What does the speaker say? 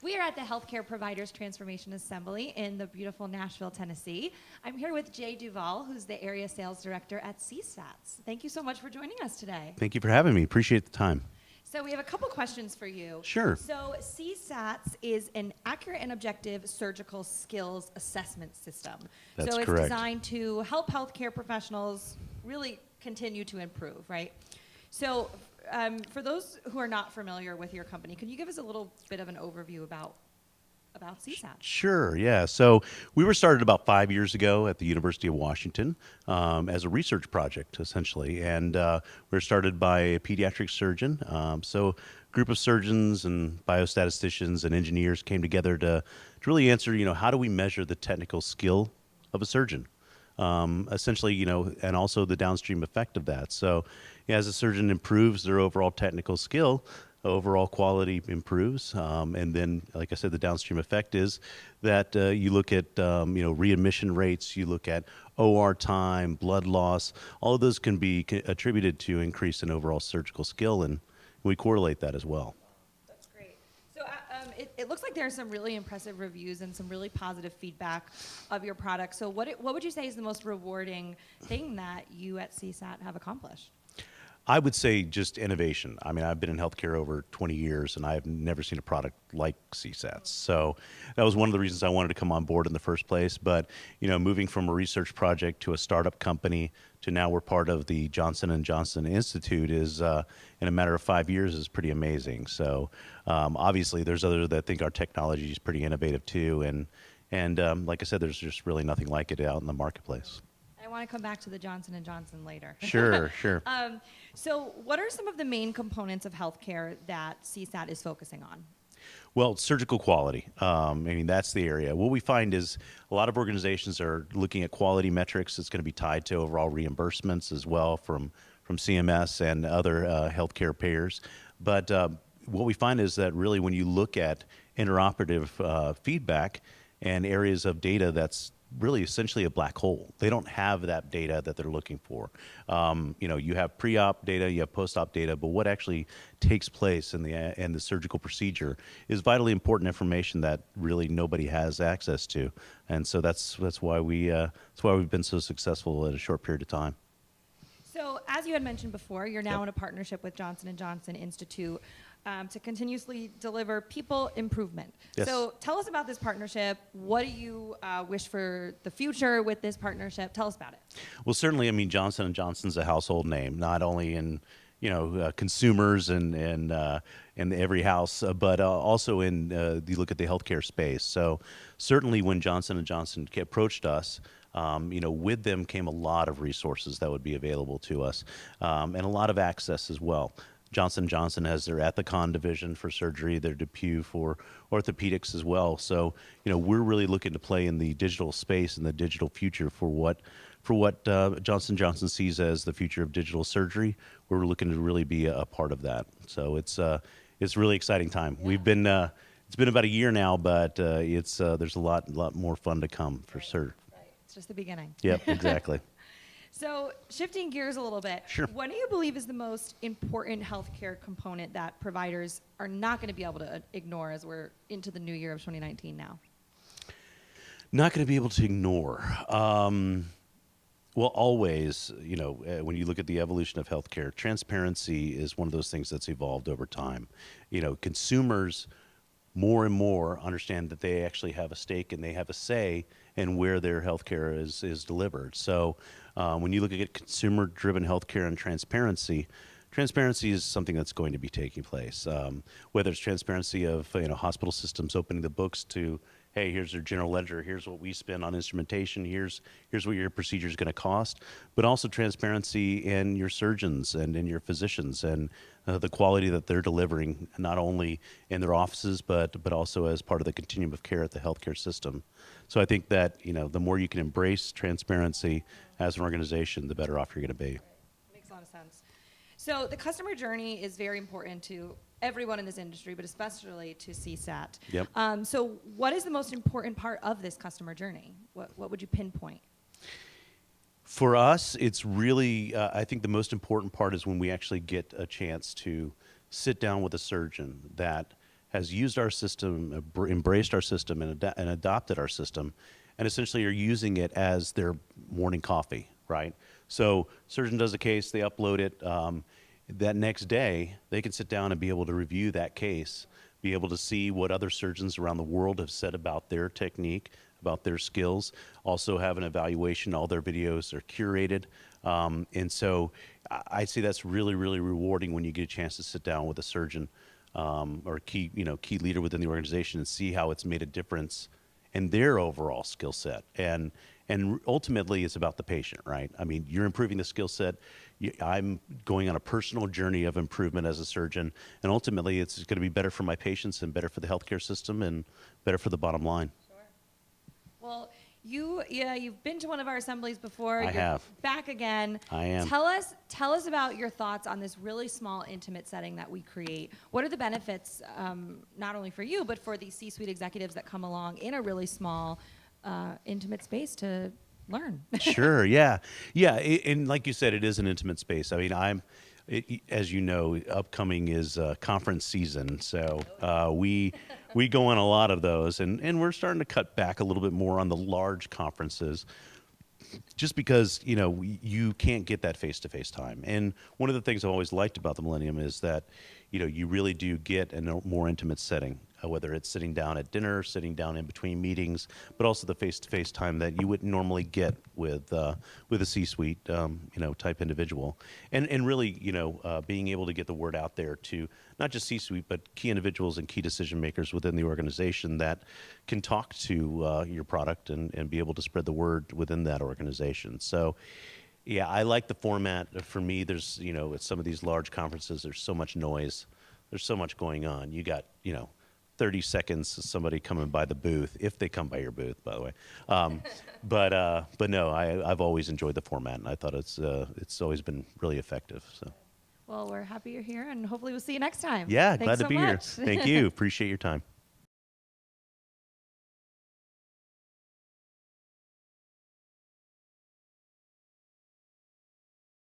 We are at the Healthcare Providers Transformation Assembly in the beautiful Nashville, Tennessee. I'm here with Jay Duval, who's the Area Sales Director at SATS. Thank you so much for joining us today. Thank you for having me. Appreciate the time. So we have a couple questions for you. Sure. So SATS is an accurate and objective surgical skills assessment system. That's so it's correct. designed to help healthcare professionals really continue to improve, right? So for those who are not familiar with your company, can you give us a little bit of an overview about SATS? Sure, yeah. So we were started about 5 years ago at the University of Washington as a research project, essentially. And we were started by a pediatric surgeon. So a group of surgeons and biostatisticians and engineers came together to really answer, how do we measure the technical skill of a surgeon? Essentially, and also the downstream effect of that. So as a surgeon improves their overall technical skill, overall quality improves. And then, like I said, the downstream effect is that you look at, readmission rates, you look at OR time, blood loss, all of those can be attributed to increase in overall surgical skill, and we correlate that as well. That's great. So it looks like there are some really impressive reviews and some really positive feedback of your product. So what would you say is the most rewarding thing that you at CSAT have accomplished? I would say just innovation. I mean, I've been in healthcare over 20 years, and I've never seen a product like SATS. So that was one of the reasons I wanted to come on board in the first place. But, moving from a research project to a startup company to now we're part of the Johnson & Johnson Institute is, in a matter of 5 years, is pretty amazing. So obviously there's others that think our technology is pretty innovative too. And like I said, there's just really nothing like it out in the marketplace. I want to come back to the Johnson & Johnson later. Sure. So what are some of the main components of healthcare that CSAT is focusing on? Well, surgical quality. That's the area. What we find is a lot of organizations are looking at quality metrics. It's going to be tied to overall reimbursements as well from CMS and other healthcare payers. But what we find is that really when you look at interoperative feedback and areas of data that's really essentially a black hole. They don't have that data that they're looking for. You have pre-op data, you have post-op data, but what actually takes place in the surgical procedure is vitally important information that really nobody has access to. And so that's why we've been so successful in a short period of time. So as you had mentioned before, you're now in a partnership with Johnson & Johnson Institute to continuously deliver people improvement. Yes. So tell us about this partnership. What do you wish for the future with this partnership? Tell us about it. Well, certainly, Johnson & Johnson's a household name, not only in consumers and every house, but also in you look at the healthcare space. So certainly when Johnson & Johnson approached us, with them came a lot of resources that would be available to us, and a lot of access as well. Johnson & Johnson has their Ethicon division for surgery, their DePuy for orthopedics as well. So, we're really looking to play in the digital space and the digital future for what Johnson & Johnson sees as the future of digital surgery. We're looking to really be a part of that. So it's a really exciting time. Yeah. It's been about a year now, but there's a lot more fun to come for sure. Right. It's just the beginning. Yep, exactly. So shifting gears a little bit, sure. What do you believe is the most important healthcare component that providers are not going to be able to ignore as we're into the new year of 2019 now? Not going to be able to ignore. Well, always, when you look at the evolution of healthcare, transparency is one of those things that's evolved over time. Consumers more and more understand that they actually have a stake and they have a say in where their healthcare is delivered. So when you look at consumer-driven healthcare and transparency is something that's going to be taking place. Whether it's transparency of hospital systems opening the books to, hey, here's your general ledger, here's what we spend on instrumentation, here's what your procedure is going to cost, but also transparency in your surgeons and in your physicians and the quality that they're delivering, not only in their offices, but also as part of the continuum of care at the healthcare system. So I think that, the more you can embrace transparency as an organization, the better off you're going to be. Makes a lot of sense. So the customer journey is very important to everyone in this industry, but especially to CSAT. Yep. So what is the most important part of this customer journey? What would you pinpoint? For us, it's really, I think the most important part is when we actually get a chance to sit down with a surgeon that has used our system, embraced our system, and adopted our system, and essentially are using it as their morning coffee, right? So surgeon does a case, they upload it. That next day, they can sit down and be able to review that case, be able to see what other surgeons around the world have said about their technique, about their skills, also have an evaluation. All their videos are curated. And so I see that's really, really rewarding when you get a chance to sit down with a surgeon or key leader within the organization and see how it's made a difference in their overall skill set. And ultimately, it's about the patient, right? I mean, you're improving the skill set. I'm going on a personal journey of improvement as a surgeon, and ultimately, it's going to be better for my patients and better for the healthcare system and better for the bottom line. Sure. Well, you've been to one of our assemblies before. I have. Back again. I am. Tell us about your thoughts on this really small, intimate setting that we create. What are the benefits, not only for you, but for the C-suite executives that come along in a really small, intimate space to learn? Sure. Yeah. And like you said, it is an intimate space. I mean, as you know, upcoming is conference season, so we go on a lot of those, and we're starting to cut back a little bit more on the large conferences, just because you can't get that face-to-face time. And one of the things I've always liked about the Millennium is that you really do get a more intimate setting, whether it's sitting down at dinner, sitting down in between meetings, but also the face-to-face time that you wouldn't normally get with a C-suite type individual, and really being able to get the word out there to not just C-suite but key individuals and key decision makers within the organization that can talk to your product and be able to spread the word within that organization. So. Yeah, I like the format. For me, there's, at some of these large conferences, there's so much noise. There's so much going on. You got, 30 seconds of somebody coming by the booth, if they come by your booth, by the way. But no, I've always enjoyed the format, and I thought it's always been really effective. So. Well, we're happy you're here, and hopefully we'll see you next time. Yeah, Thanks glad to so be here. much. Thank you. Appreciate your time.